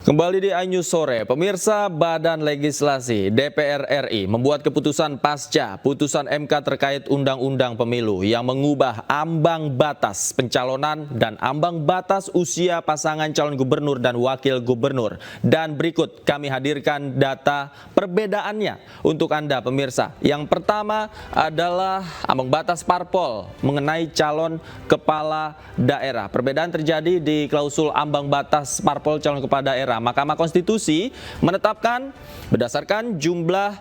Kembali di iNews Sore, pemirsa Badan Legislasi DPR RI membuat keputusan pasca putusan MK terkait Undang-Undang Pemilu yang mengubah ambang batas pencalonan dan ambang batas usia pasangan calon gubernur dan wakil gubernur. Dan berikut kami hadirkan data perbedaannya untuk Anda pemirsa. Yang pertama adalah ambang batas parpol mengenai calon kepala daerah. Perbedaan terjadi di klausul ambang batas parpol calon kepala daerah. Mahkamah Konstitusi menetapkan berdasarkan jumlah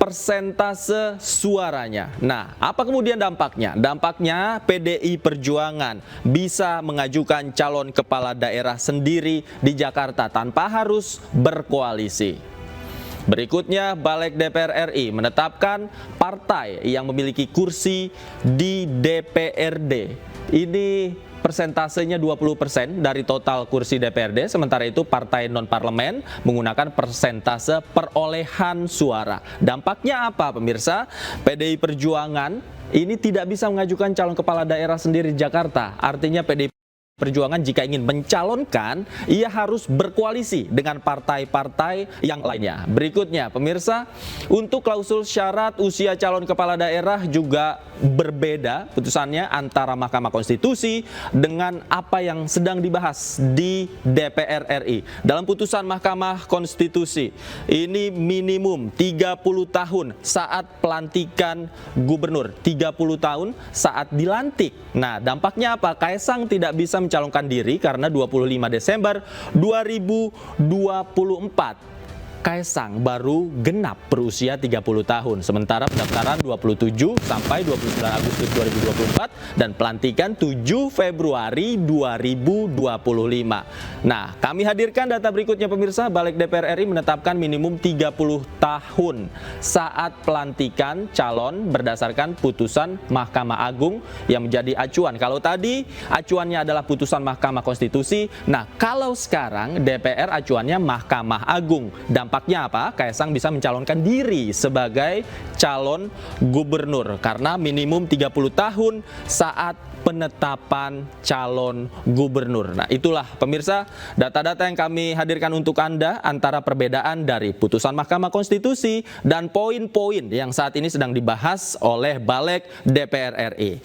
persentase suaranya. Nah, apa kemudian dampaknya? Dampaknya PDI Perjuangan bisa mengajukan calon kepala daerah sendiri di Jakarta tanpa harus berkoalisi. Berikutnya, Balik DPR RI menetapkan partai yang memiliki kursi di DPRD. Ini persentasenya 20% dari total kursi DPRD, sementara itu partai non-parlemen menggunakan persentase perolehan suara. Dampaknya apa pemirsa? PDI Perjuangan ini tidak bisa mengajukan calon kepala daerah sendiri di Jakarta. Artinya PDI Perjuangan jika ingin mencalonkan, ia harus berkoalisi dengan partai-partai yang lainnya. Berikutnya, pemirsa, untuk klausul syarat usia calon kepala daerah juga berbeda putusannya antara Mahkamah Konstitusi dengan apa yang sedang dibahas di DPR RI. Dalam putusan Mahkamah Konstitusi, ini minimum 30 tahun saat pelantikan gubernur, 30 tahun saat dilantik. Nah, dampaknya apa? Kaisang tidak bisa mencalonkan diri karena 25 Desember 2024 Kaisang baru genap berusia 30 tahun. Sementara pendaftaran 27 sampai 29 Agustus 2024 dan pelantikan 7 Februari 2025. Nah, kami hadirkan data berikutnya pemirsa. Balik DPR RI menetapkan minimum 30 tahun saat pelantikan calon berdasarkan putusan Mahkamah Agung yang menjadi acuan. Kalau tadi acuannya adalah putusan Mahkamah Konstitusi, nah kalau sekarang DPR acuannya Mahkamah Agung. Dampaknya apa? Kaisang bisa mencalonkan diri sebagai calon gubernur karena minimum 30 tahun saat penetapan calon gubernur. Nah, itulah pemirsa data-data yang kami hadirkan untuk Anda antara perbedaan dari putusan Mahkamah Konstitusi dan poin-poin yang saat ini sedang dibahas oleh Balik DPR RI.